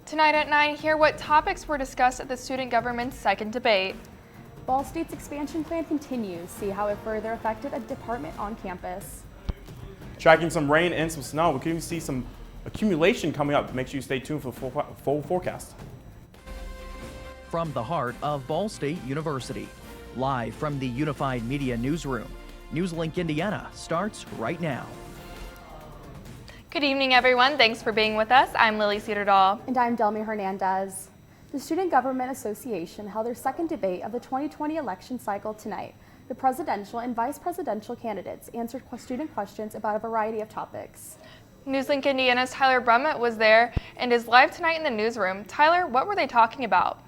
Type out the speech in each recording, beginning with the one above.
Tonight at 9, hear what topics were discussed at the student government's second debate. Ball State's expansion plan continues. See how it further affected a department on campus. Tracking some rain and some snow. We can even see some accumulation coming up. Make sure you stay tuned for the full forecast. From the heart of Ball State University, live from the Unified Media Newsroom, NewsLink Indiana starts right now. Good evening, everyone. Thanks for being with us. I'm Lily Cedardahl. And I'm Delmy Hernandez. The Student Government Association held their second debate of the 2020 election cycle tonight. The presidential and vice presidential candidates answered student questions about a variety of topics. NewsLink Indiana's Tyler Brummett was there and is live tonight in the newsroom. Tyler, what were they talking about?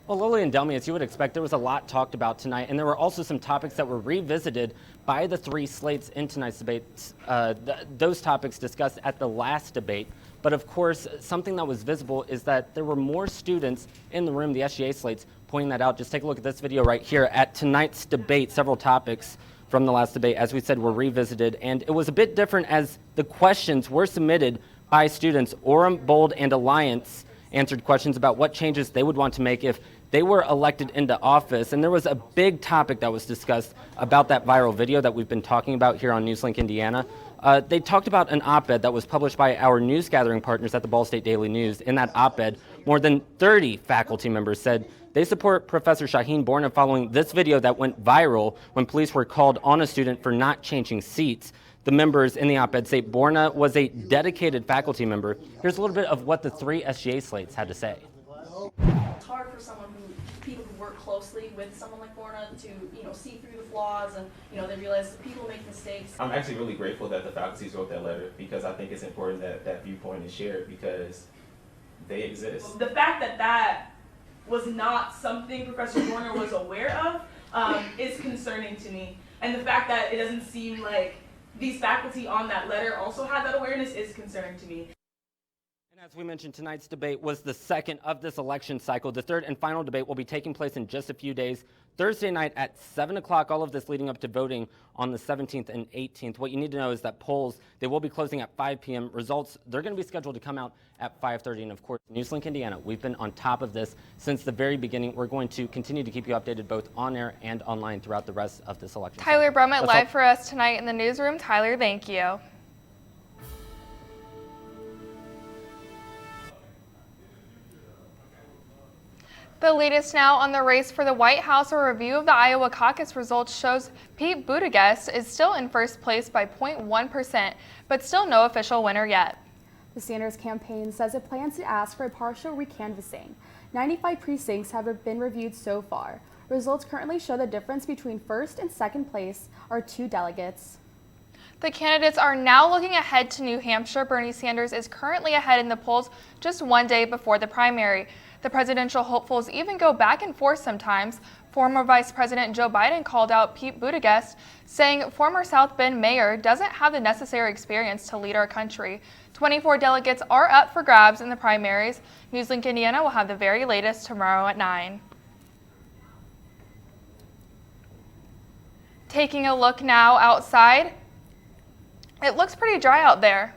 Well, Lily and Delmy, as you would expect, there was a lot talked about tonight, and there were also some topics that were revisited by the three slates in tonight's debate. Those topics discussed at the last debate. But of course, something that was visible is that there were more students in the room, the SGA slates, pointing that out. Just take a look at this video right here. At tonight's debate, several topics from the last debate, as we said, were revisited. And it was a bit different as the questions were submitted by students. Orem, Bold, and Alliance answered questions about what changes they would want to make if they were elected into office. And there was a big topic that was discussed about that viral video that we've been talking about here on NewsLink Indiana. They talked about an op-ed that was published by our news gathering partners at the Ball State Daily News. In that op-ed, more than 30 faculty members said they support Professor Shaheen Borna following this video that went viral when police were called on a student for not changing seats. The members in the op-ed say Borna was a dedicated faculty member. Here's a little bit of what the three SGA slates had to say. It's hard for people who work closely with someone like Borna to, see through the flaws and, they realize that people make mistakes. I'm actually really grateful that the faculties wrote that letter because I think it's important that that viewpoint is shared because they exist. The fact that that was not something Professor Borna was aware of is concerning to me. And the fact that it doesn't seem like these faculty on that letter also had that awareness is concerning to me. As we mentioned, tonight's debate was the second of this election cycle. The third and final debate will be taking place in just a few days, Thursday night at 7 o'clock, all of this leading up to voting on the 17th and 18th. What you need to know is that polls, they will be closing at 5 p.m. Results, they're going to be scheduled to come out at 5:30. And of course, NewsLink Indiana, we've been on top of this since the very beginning. We're going to continue to keep you updated both on air and online throughout the rest of this election cycle. Tyler Brummett live for us tonight in the newsroom. Tyler, thank you. The latest now on the race for the White House. A review of the Iowa caucus results shows Pete Buttigieg is still in first place by 0.1%, but still no official winner yet. The Sanders campaign says it plans to ask for a partial recanvassing. 95 precincts have been reviewed so far. Results currently show the difference between first and second place are 2 delegates. The candidates are now looking ahead to New Hampshire. Bernie Sanders is currently ahead in the polls just one day before the primary. The presidential hopefuls even go back and forth sometimes. Former Vice President Joe Biden called out Pete Buttigieg, saying former South Bend mayor doesn't have the necessary experience to lead our country. 24 delegates are up for grabs in the primaries. NewsLink Indiana will have the very latest tomorrow at 9. Taking a look now outside, it looks pretty dry out there.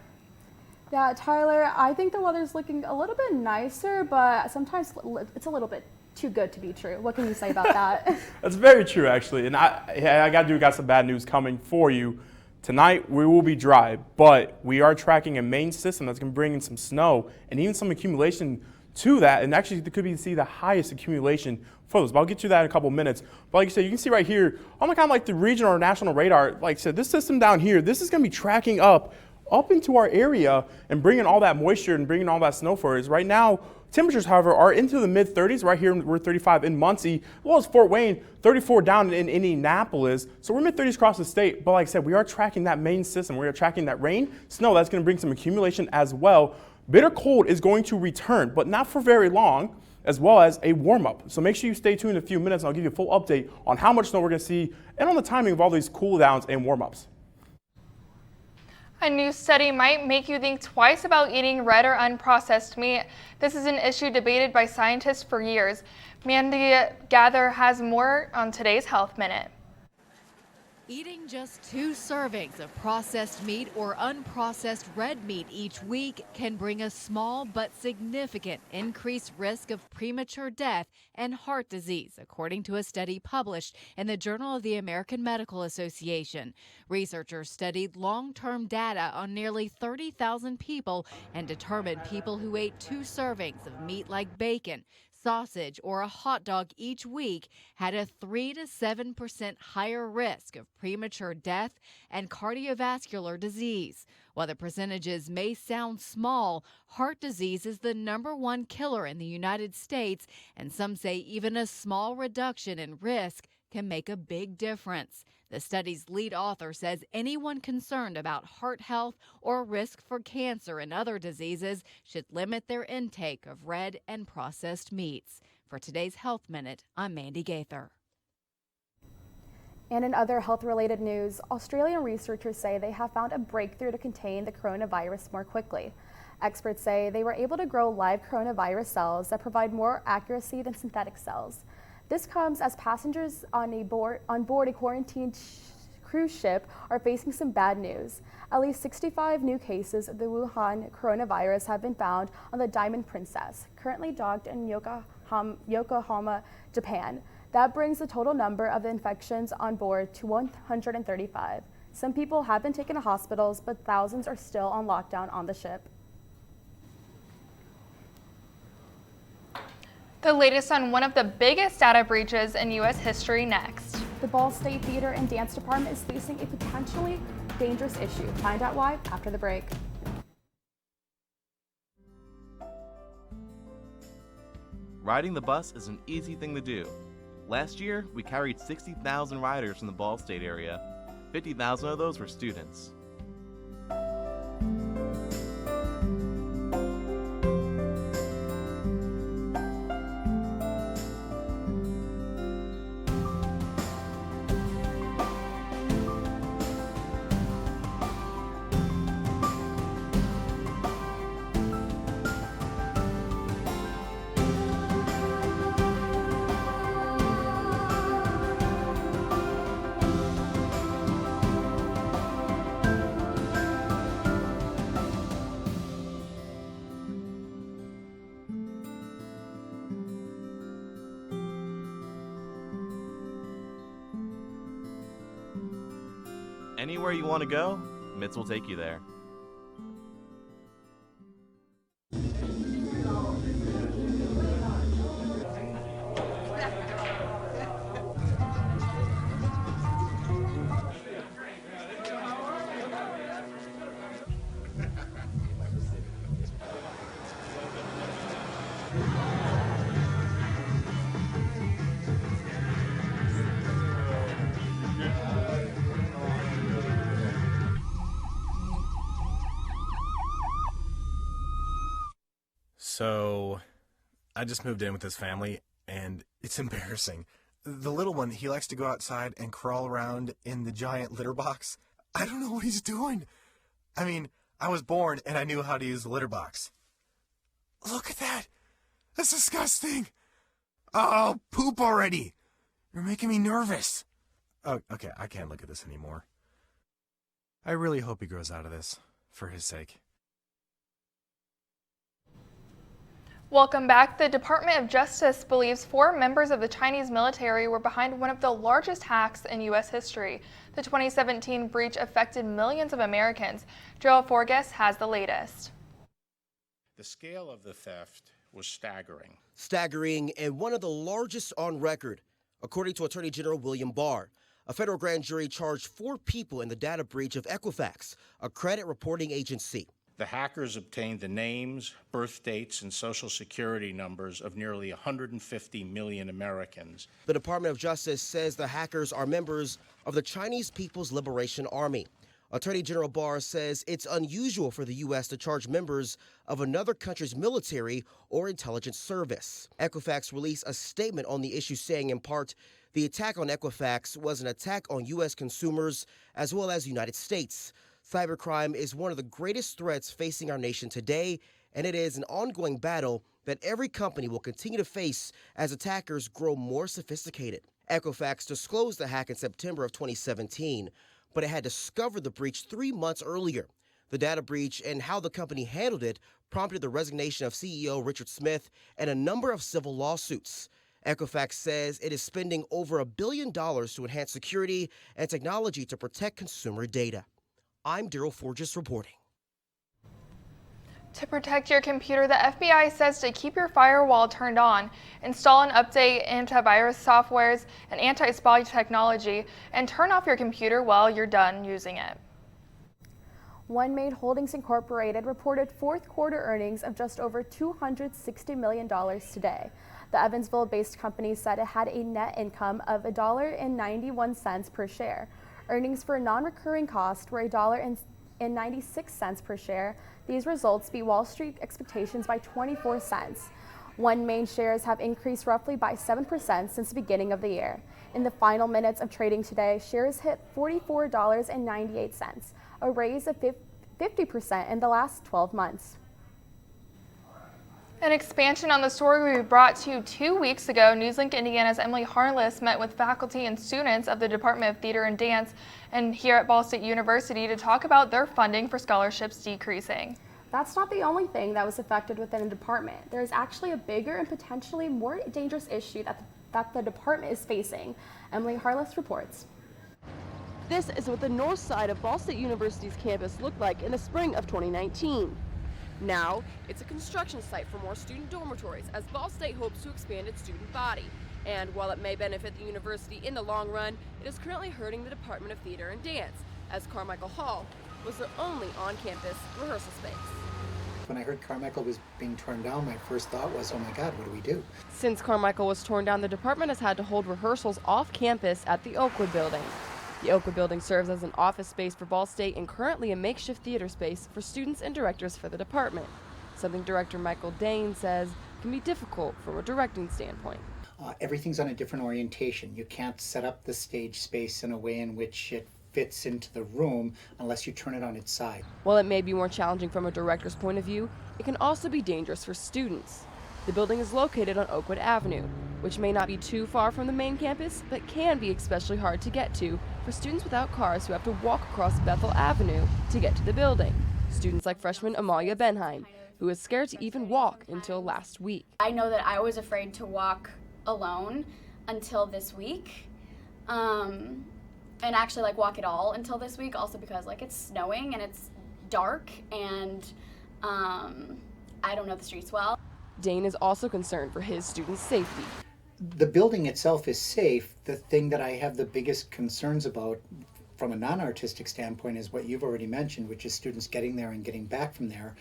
Yeah, Tyler, I think the weather's looking a little bit nicer, but sometimes it's a little bit too good to be true. What can you say about that? That's very true, actually. And I got some bad news coming for you. Tonight, we will be dry, but we are tracking a main system that's going to bring in some snow and even some accumulation to that. And actually, it could be the highest accumulation for those. But I'll get to that in a couple minutes. But like I said, you can see right here, on kind of like the regional or national radar, like I said, this system down here, this is going to be tracking up into our area and bringing all that moisture and bringing all that snow for us. Right now, temperatures, however, are into the mid-30s. Right here, we're 35 in Muncie, as well as Fort Wayne, 34 down in Indianapolis. So we're mid-30s across the state. But like I said, we are tracking that main system. We are tracking that rain, snow. That's going to bring some accumulation as well. Bitter cold is going to return, but not for very long, as well as a warm-up. So make sure you stay tuned in a few minutes, and I'll give you a full update on how much snow we're going to see and on the timing of all these cool downs and warm-ups. A new study might make you think twice about eating red or unprocessed meat. This is an issue debated by scientists for years. Mandy Gather has more on today's Health Minute. Eating just 2 servings of processed meat or unprocessed red meat each week can bring a small but significant increased risk of premature death and heart disease, according to a study published in the Journal of the American Medical Association. Researchers studied long-term data on nearly 30,000 people and determined people who ate 2 servings of meat like bacon, sausage, or a hot dog each week had a 3 to 7% higher risk of premature death and cardiovascular disease. While the percentages may sound small, heart disease is the #1 killer in the United States, and some say even a small reduction in risk can make a big difference. The study's lead author says anyone concerned about heart health or risk for cancer and other diseases should limit their intake of red and processed meats. For today's Health Minute, I'm Mandy Gaither. And in other health-related news, Australian researchers say they have found a breakthrough to contain the coronavirus more quickly. Experts say they were able to grow live coronavirus cells that provide more accuracy than synthetic cells. This comes as passengers on board a quarantined cruise ship are facing some bad news. At least 65 new cases of the Wuhan coronavirus have been found on the Diamond Princess, currently docked in Yokohama, Japan. That brings the total number of infections on board to 135. Some people have been taken to hospitals, but thousands are still on lockdown on the ship. The latest on one of the biggest data breaches in U.S. history next. The Ball State Theater and Dance Department is facing a potentially dangerous issue. Find out why after the break. Riding the bus is an easy thing to do. Last year, we carried 60,000 riders from the Ball State area. 50,000 of those were students. Anywhere you want to go, MITS will take you there. So, I just moved in with his family, and it's embarrassing. The little one, he likes to go outside and crawl around in the giant litter box. I don't know what he's doing. I mean, I was born and I knew how to use the litter box. Look at that! That's disgusting! Oh, poop already! You're making me nervous. Oh, okay, I can't look at this anymore. I really hope he grows out of this, for his sake. Welcome back. The Department of Justice believes 4 members of the Chinese military were behind one of the largest hacks in U.S. history. The 2017 breach affected millions of Americans. Gerald Forges has the latest. The scale of the theft was staggering. Staggering and one of the largest on record, according to Attorney General William Barr. A federal grand jury charged 4 people in the data breach of Equifax, a credit reporting agency. The hackers obtained the names, birth dates, and social security numbers of nearly 150 million Americans. The Department of Justice says the hackers are members of the Chinese People's Liberation Army. Attorney General Barr says it's unusual for the U.S. to charge members of another country's military or intelligence service. Equifax released a statement on the issue saying, in part, the attack on Equifax was an attack on U.S. consumers as well as the United States. Cybercrime is one of the greatest threats facing our nation today, and it is an ongoing battle that every company will continue to face as attackers grow more sophisticated. Equifax disclosed the hack in September of 2017, but it had discovered the breach 3 months earlier. The data breach and how the company handled it prompted the resignation of CEO Richard Smith and a number of civil lawsuits. Equifax says it is spending over $1 billion to enhance security and technology to protect consumer data. I'm Daryl Forges reporting. To protect your computer, the FBI says to keep your firewall turned on, install and update antivirus softwares and anti-spy technology, and turn off your computer while you're done using it. OneMain Holdings Incorporated reported fourth quarter earnings of just over $260 million today. The Evansville-based company said it had a net income of $1.91 per share. Earnings for non-recurring costs were $1.96 per share. These results beat Wall Street expectations by 24 cents. OneMain shares have increased roughly by 7% since the beginning of the year. In the final minutes of trading today, shares hit $44.98, a raise of 50% in the last 12 months. An expansion on the story we brought to you 2 weeks ago, NewsLink Indiana's Emily Harless met with faculty and students of the Department of Theater and Dance and here at Ball State University to talk about their funding for scholarships decreasing. That's not the only thing that was affected within a department. There is actually a bigger and potentially more dangerous issue that the department is facing. Emily Harless reports. This is what the north side of Ball State University's campus looked like in the spring of 2019. Now, it's a construction site for more student dormitories as Ball State hopes to expand its student body. And while it may benefit the university in the long run, it is currently hurting the Department of Theater and Dance, as Carmichael Hall was their only on-campus rehearsal space. When I heard Carmichael was being torn down, my first thought was, oh my God, what do we do? Since Carmichael was torn down, the department has had to hold rehearsals off campus at the Oakwood building. The Oakwood building serves as an office space for Ball State and currently a makeshift theater space for students and directors for the department, something director Michael Dane says can be difficult from a directing standpoint. Everything's on a different orientation. You can't set up the stage space in a way in which it fits into the room unless you turn it on its side. While it may be more challenging from a director's point of view, it can also be dangerous for students. The building is located on Oakwood Avenue, which may not be too far from the main campus, but can be especially hard to get to for students without cars who have to walk across Bethel Avenue to get to the building. Students like freshman Amalia Benheim, who was scared to even walk until last week. I know that I was afraid to walk alone until this week. And actually walk at all until this week, also because it's snowing and it's dark and I don't know the streets well. Dane is also concerned for his students' safety. The building itself is safe. The thing that I have the biggest concerns about from a non-artistic standpoint is what you've already mentioned, which is students getting there and getting back from there.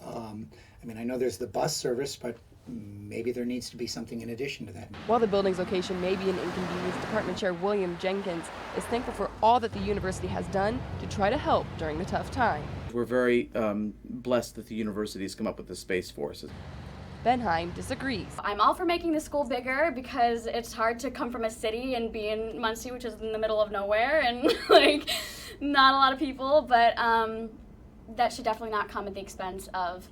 I know there's the bus service, but maybe there needs to be something in addition to that. While the building's location may be an inconvenience, Department Chair William Jenkins is thankful for all that the university has done to try to help during the tough time. We're very blessed that the university has come up with this space for us. Benheim disagrees. I'm all for making the school bigger because it's hard to come from a city and be in Muncie, which is in the middle of nowhere and not a lot of people, but that should definitely not come at the expense of,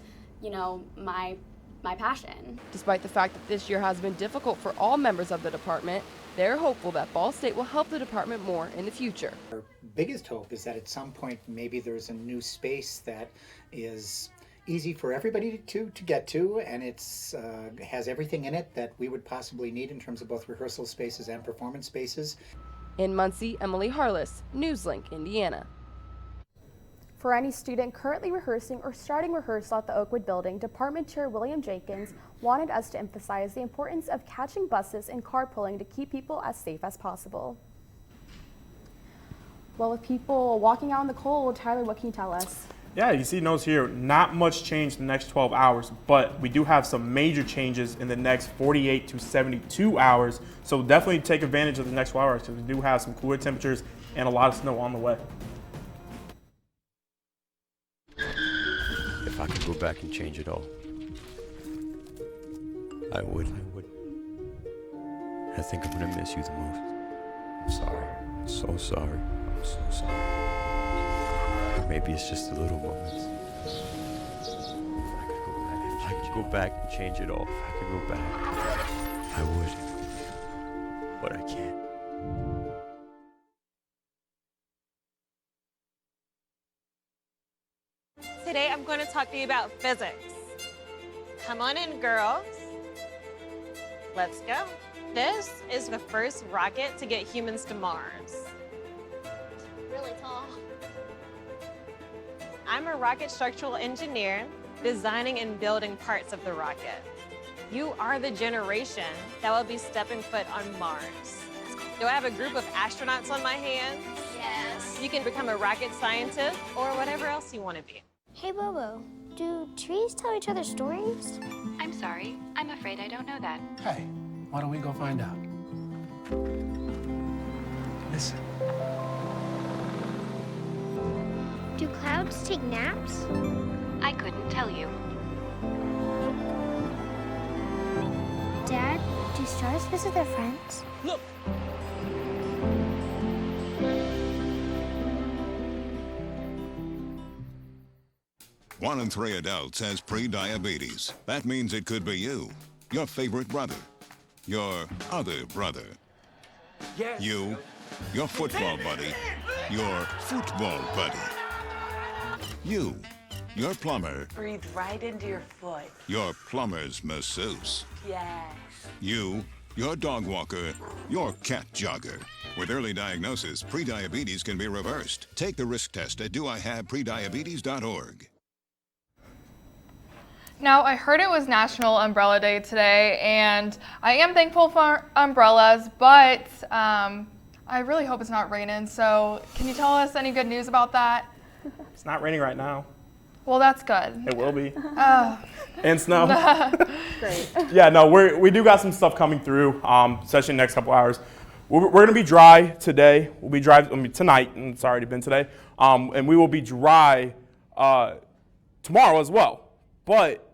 my passion. Despite the fact that this year has been difficult for all members of the department, they're hopeful that Ball State will help the department more in the future. Our biggest hope is that at some point maybe there's a new space that is easy for everybody to get to, and it's has everything in it that we would possibly need in terms of both rehearsal spaces and performance spaces. In Muncie, Emily Harless, NewsLink, Indiana. For any student currently rehearsing or starting rehearsal at the Oakwood building, Department Chair William Jenkins wanted us to emphasize the importance of catching buses and carpooling to keep people as safe as possible. Well, with people walking out in the cold, Tyler, what can you tell us? Yeah, you see notes here, not much change in the next 12 hours, but we do have some major changes in the next 48 to 72 hours. So definitely take advantage of the next 12 hours because we do have some cooler temperatures and a lot of snow on the way. If I could go back and change it all, I would. I think I'm gonna miss you the most. I'm sorry. I'm so sorry. I'm so sorry. Maybe it's just the little moments. If I could go back and change it all, if I could go back, I would. but I can't. Today I'm going to talk to you about physics. Come on in, girls. Let's go. This is the first rocket to get humans to Mars. Really tall. I'm a rocket structural engineer, designing and building parts of the rocket. You are the generation that will be stepping foot on Mars. Do I have a group of astronauts on my hands? Yes. You can become a rocket scientist or whatever else you want to be. Hey, Bobo, do trees tell each other stories? I'm sorry. I'm afraid I don't know that. Hey, why don't we go find out? Listen. Do clouds take naps? I couldn't tell you. Dad, do stars visit their friends? Look! One in 3 adults has pre-diabetes. That means it could be you, your favorite brother, your other brother, Yes. you, your football buddy, your football buddy, you, your plumber, Breathe right into your foot. your plumber's masseuse, Yes. you, your dog walker, your cat jogger. With early diagnosis, pre-diabetes can be reversed. Take the risk test at doihaveprediabetes.org. Now, I heard it was National Umbrella Day today, and I am thankful for umbrellas, but I really hope it's not raining. So can you tell us any good news about that? It's not raining right now. Well, that's good. It will be. Oh. And snow. Great. Yeah, no, we do got some stuff coming through, especially in the next couple hours. We're going to be dry today. We'll be dry tonight, and it's already been today. And we will be dry tomorrow as well. But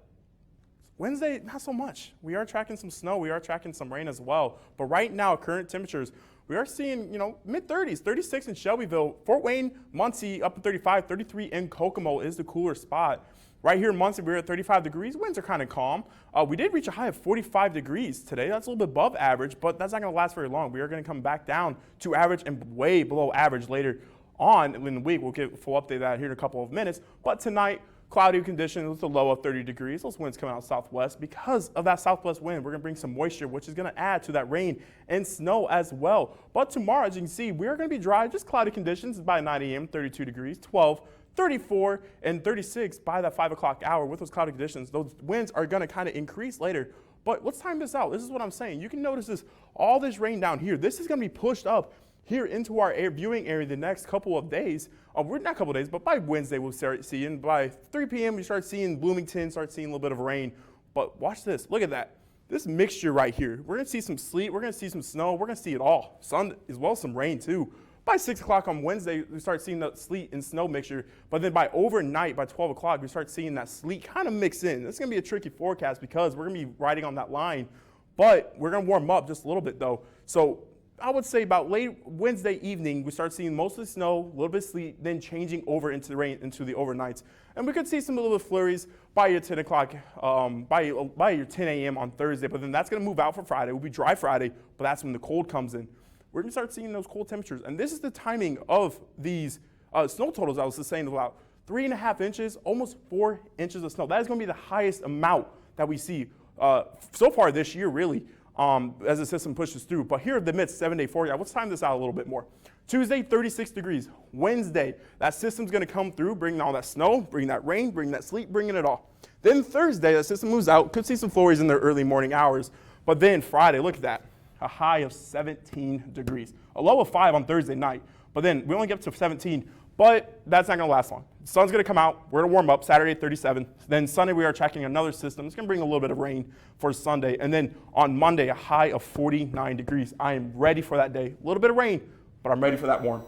Wednesday, not so much. We are tracking some snow. We are tracking some rain as well. But right now, current temperatures, we are seeing, mid-30s, 36 in Shelbyville. Fort Wayne, Muncie, up to 35, 33 in Kokomo is the cooler spot. Right here in Muncie, we're at 35 degrees. Winds are kind of calm. We did reach a high of 45 degrees today. That's a little bit above average, but that's not going to last very long. We are going to come back down to average and way below average later on in the week. We'll get a full update of that here in a couple of minutes. But tonight, cloudy conditions with a low of 30 degrees. Those winds coming out southwest. Because of that southwest wind, we're going to bring some moisture, which is going to add to that rain and snow as well. But tomorrow, as you can see, we're going to be dry, just cloudy conditions by 9 a.m., 32 degrees, 12, 34, and 36 by that 5 o'clock hour. With those cloudy conditions, those winds are going to kind of increase later. But let's time this out. This is what I'm saying. You can notice this, all this rain down here. This is going to be pushed up here into our viewing area the next couple of days. We're not a couple of days, but by Wednesday we'll start seeing. By 3 p.m. we start seeing Bloomington, start seeing a little bit of rain. But watch this. Look at that. This mixture right here. We're going to see some sleet. We're going to see some snow. We're going to see it all. Sun as well as some rain too. By 6 o'clock on Wednesday, we start seeing the sleet and snow mixture. But then by overnight, by 12 o'clock, we start seeing that sleet kind of mix in. This is going to be a tricky forecast because we're going to be riding on that line. But we're going to warm up just a little bit though. So I would say about late Wednesday evening, we start seeing mostly snow, a little bit of sleet, then changing over into the rain, into the overnights. And we could see some little bit of flurries by your 10 o'clock, by your 10 a.m. on Thursday. But then that's going to move out for Friday. We'll be dry Friday, but that's when the cold comes in. We're going to start seeing those cold temperatures. And this is the timing of these snow totals I was just saying about 3.5 inches, almost 4 inches of snow. That is going to be the highest amount that we see so far this year, really. As the system pushes through. But here at the midst 7-day forecast, let's time this out a little bit more. Tuesday, 36 degrees. Wednesday, that system's going to come through, bringing all that snow, bringing that rain, bringing that sleet, bringing it all. Then Thursday, the system moves out. Could see some flurries in the early morning hours. But then Friday, look at that. A high of 17 degrees. A low of 5 on Thursday night. But then we only get up to 17. But that's not going to last long. The sun's going to come out. We're going to warm up Saturday, 37. Then Sunday, we are tracking another system. It's going to bring a little bit of rain for Sunday. And then on Monday, a high of 49 degrees. I am ready for that day. A little bit of rain, but I'm ready for that warm.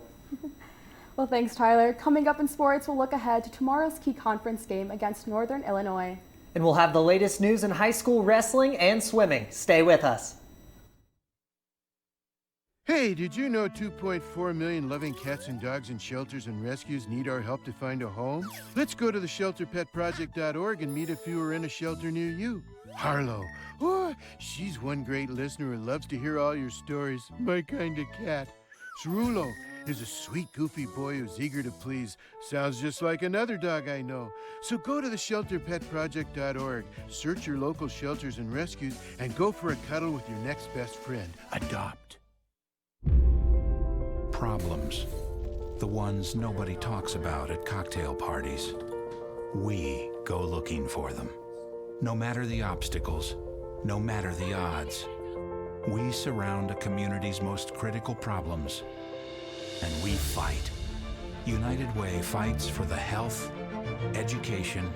Well, thanks, Tyler. Coming up in sports, we'll look ahead to tomorrow's key conference game against Northern Illinois. And we'll have the latest news in high school wrestling and swimming. Stay with us. Hey, did you know 2.4 million loving cats and dogs in shelters and rescues need our help to find a home? Let's go to theshelterpetproject.org and meet if you are in a shelter near you. Harlow. Oh, she's one great listener who loves to hear all your stories. My kind of cat. Cerulo is a sweet, goofy boy who's eager to please. Sounds just like another dog I know. So go to theshelterpetproject.org, search your local shelters and rescues, and go for a cuddle with your next best friend. Adopt. Problems. The ones nobody talks about at cocktail parties. We go looking for them. No matter the obstacles, no matter the odds. We surround a community's most critical problems, and we fight. United Way fights for the health, education,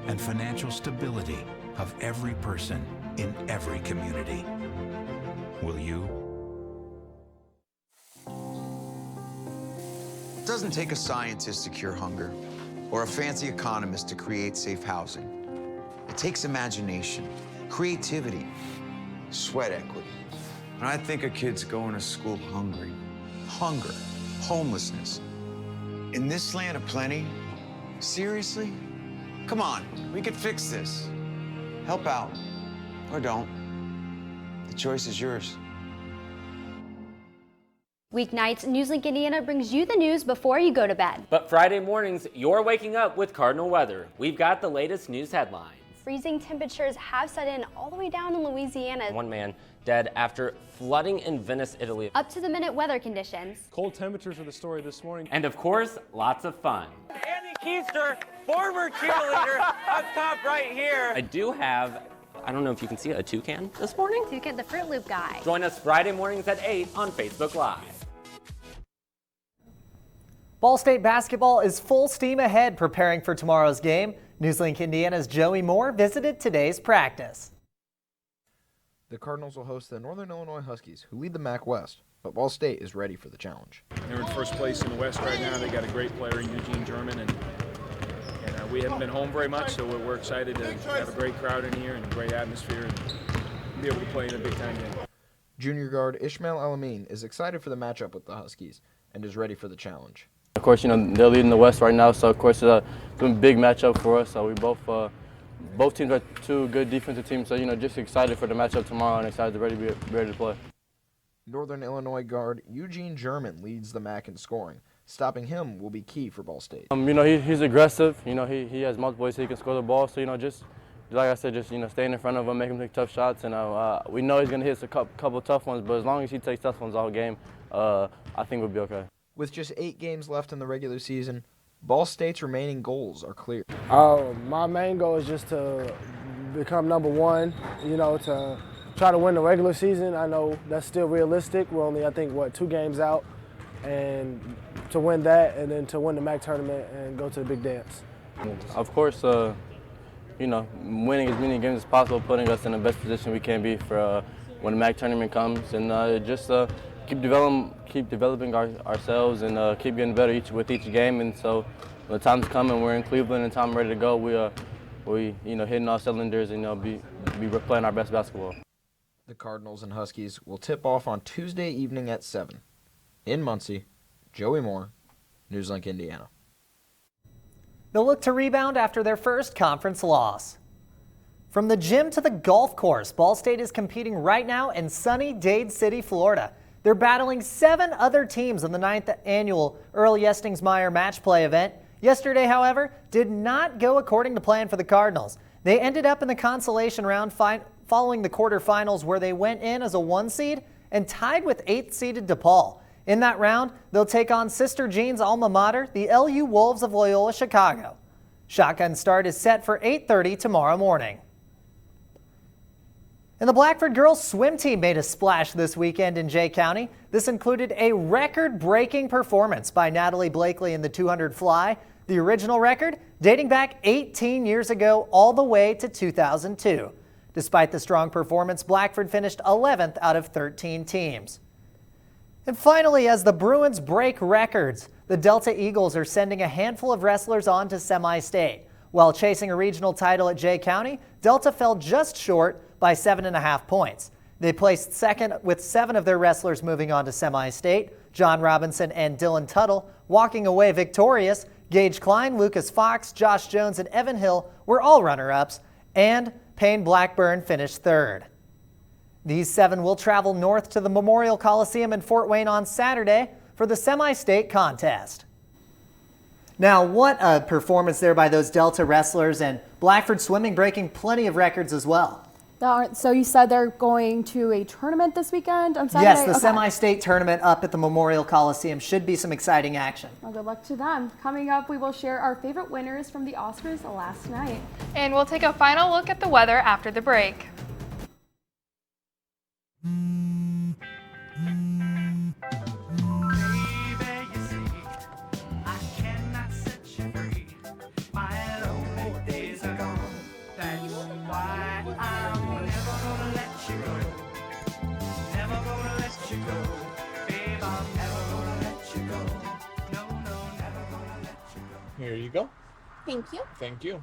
and financial stability of every person in every community. Will you? It doesn't take a scientist to cure hunger or a fancy economist to create safe housing. It takes imagination, creativity, sweat equity. And I think of kids going to school hungry. Hunger, homelessness. In this land of plenty, seriously? Come on, we could fix this. Help out, or don't. The choice is yours. Weeknights, NewsLink Indiana brings you the news before you go to bed. But Friday mornings, you're waking up with Cardinal weather. We've got the latest news headlines. Freezing temperatures have set in all the way down in Louisiana. One man dead after flooding in Venice, Italy. Up to the minute weather conditions. Cold temperatures are the story this morning. And of course, lots of fun. Andy Keister, former cheerleader, up top right here. I do have, I don't know if you can see it, a toucan this morning? Toucan, the Fruit Loop guy. Join us Friday mornings at 8 on Facebook Live. Ball State basketball is full steam ahead preparing for tomorrow's game. NewsLink Indiana's Joey Moore visited today's practice. The Cardinals will host the Northern Illinois Huskies, who lead the MAC West, but Ball State is ready for the challenge. They're in first place in the West right now. They got a great player in Eugene German, and we haven't been home very much, so we're excited to have a great crowd in here and a great atmosphere and be able to play in a big-time game. Junior guard Ishmael Alamin is excited for the matchup with the Huskies and is ready for the challenge. Of course, they're leading the West right now, so of course it's a big matchup for us. So we both teams are two good defensive teams, so just excited for the matchup tomorrow and excited to be ready to play. Northern Illinois guard Eugene German leads the MAC in scoring. Stopping him will be key for Ball State. He's aggressive. He has multiple ways he can score the ball. So just like I said, staying in front of him, make him take tough shots, and we know he's going to hit a couple tough ones. But as long as he takes tough ones all game, I think we'll be okay. With just 8 games left in the regular season, Ball State's remaining goals are clear. My main goal is just to become number one, to try to win the regular season. I know that's still realistic. We're only, I think, 2 games out, and to win that and then to win the MAC tournament and go to the big dance. Of course, winning as many games as possible, putting us in the best position we can be for when the MAC tournament comes, and keep developing ourselves and keep getting better with each game. And so when the time's coming, we're in Cleveland and time ready to go. We hitting all cylinders and be playing our best basketball. The Cardinals and Huskies will tip off on Tuesday evening at 7. In Muncie, Joey Moore, NewsLink Indiana. They'll look to rebound after their first conference loss. From the gym to the golf course, Ball State is competing right now in sunny Dade City, Florida. They're battling 7 other teams in the 9th annual Earl Yestingsmeyer Match Play event. Yesterday, however, did not go according to plan for the Cardinals. They ended up in the consolation round following the quarterfinals, where they went in as a 1 seed and tied with 8th-seeded DePaul. In that round, they'll take on Sister Jean's alma mater, the LU Wolves of Loyola Chicago. Shotgun start is set for 8:30 tomorrow morning. And the Blackford girls swim team made a splash this weekend in Jay County. This included a record-breaking performance by Natalie Blakely in the 200 fly, the original record dating back 18 years ago all the way to 2002. Despite the strong performance, Blackford finished 11th out of 13 teams. And finally, as the Bruins break records, the Delta Eagles are sending a handful of wrestlers on to semi-state. While chasing a regional title at Jay County, Delta fell just short by 7.5 points. They placed second with 7 of their wrestlers moving on to semi-state. John Robinson and Dylan Tuttle walking away victorious. Gage Klein, Lucas Fox, Josh Jones, and Evan Hill were all runner-ups. And Payne-Blackburn finished third. These 7 will travel north to the Memorial Coliseum in Fort Wayne on Saturday for the semi-state contest. Now, what a performance there by those Delta wrestlers, and Blackford Swimming breaking plenty of records as well. So you said they're going to a tournament this weekend on Saturday? Yes, the semi-state tournament up at the Memorial Coliseum. Should be some exciting action. Well, good luck to them. Coming up, we will share our favorite winners from the Oscars last night. And we'll take a final look at the weather after the break. Here you go. Thank you. Thank you.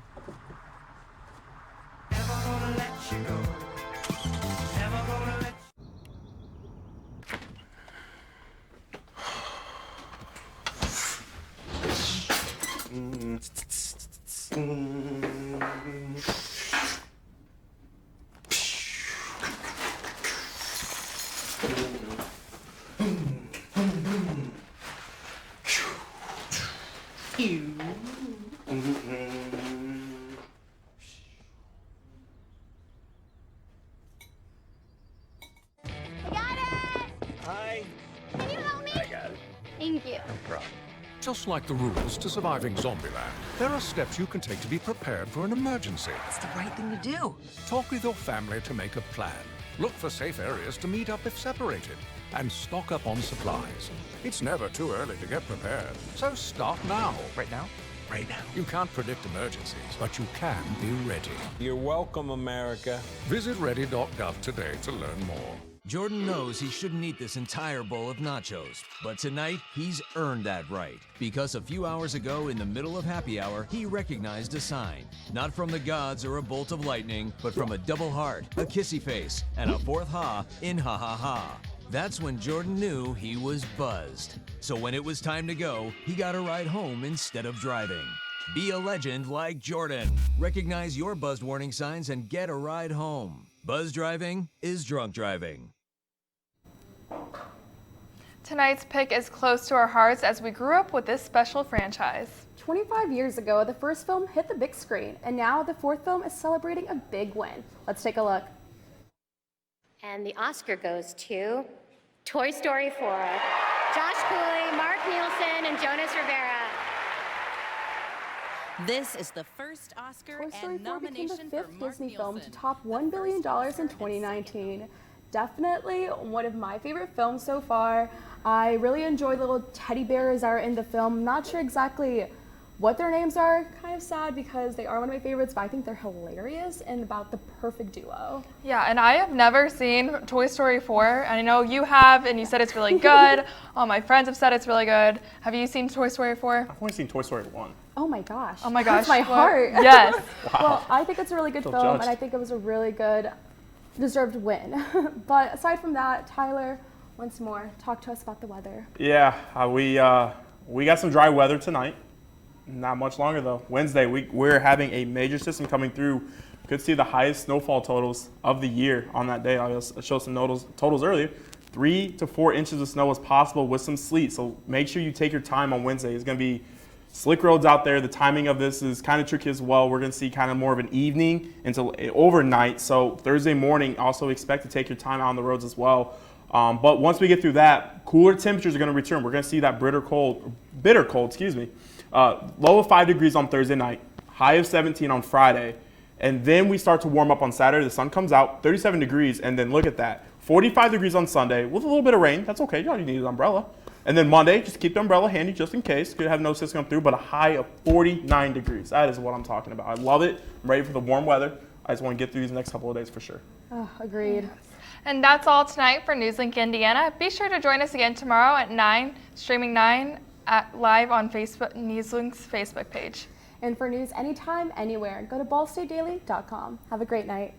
Hi. Can you help me? I got it. Thank you. No problem. Just like the rules to surviving Zombieland, there are steps you can take to be prepared for an emergency. It's the right thing to do. Talk with your family to make a plan. Look for safe areas to meet up if separated. And stock up on supplies. It's never too early to get prepared, so start now. Right now? Right now. You can't predict emergencies, but you can be ready. You're welcome, America. Visit ready.gov today to learn more. Jordan knows he shouldn't eat this entire bowl of nachos, but tonight he's earned that right. Because a few hours ago, in the middle of happy hour, he recognized a sign. Not from the gods or a bolt of lightning, but from a double heart, a kissy face, and a fourth ha in ha ha ha. That's when Jordan knew he was buzzed. So when it was time to go, he got a ride home instead of driving. Be a legend like Jordan. Recognize your buzzed warning signs and get a ride home. Buzz driving is drunk driving. Tonight's pick is close to our hearts as we grew up with this special franchise. 25 years ago, the first film hit the big screen, and now the fourth film is celebrating a big win. Let's take a look. And the Oscar goes to Toy Story 4. Josh Cooley, Mark Nielsen, and Jonas Rivera. This is the first Oscar Toy Story 4 and became the nomination for fifth Mark Disney film to Nielsen. top $1 billion in 2019. Definitely one of my favorite films so far. I really enjoy the little teddy bears that are in the film. Not sure exactly what their names are. Kind of sad because they are one of my favorites, but I think they're hilarious and about the perfect duo. Yeah, and I have never seen Toy Story 4, and I know you have, and you said it's really good. All my friends have said it's really good. Have you seen Toy Story 4? I've only seen Toy Story 1. Oh my gosh. Oh my gosh. That's my What? heart. Yes. Wow. Well, I think it's a really good Feel film, judged. and I think it was a really good, deserved win. But aside from that, Tyler, once more, talk to us about the weather. Yeah, we got some dry weather tonight. Not much longer though. Wednesday, we're having a major system coming through. Could see the highest snowfall totals of the year on that day. I'll show some totals earlier. 3 to 4 inches of snow is possible with some sleet. So make sure you take your time on Wednesday. It's going to be slick roads out there. The timing of this is kind of tricky as well. We're going to see kind of more of an evening until overnight. So Thursday morning, also expect to take your time out on the roads as well. But once we get through that, cooler temperatures are going to return. We're going to see that bitter cold, low of 5 degrees on Thursday night, high of 17 on Friday. And then we start to warm up on Saturday. The sun comes out, 37 degrees, and then look at that. 45 degrees on Sunday with a little bit of rain. That's okay. You don't need an umbrella. And then Monday, just keep the umbrella handy just in case. Could have no system come through, but a high of 49 degrees. That is what I'm talking about. I love it. I'm ready for the warm weather. I just want to get through these next couple of days for sure. Oh, agreed. And that's all tonight for NewsLink Indiana. Be sure to join us again tomorrow at 9, streaming 9 live on Facebook, NewsLink's Facebook page. And for news anytime, anywhere, go to ballstatedaily.com. Have a great night.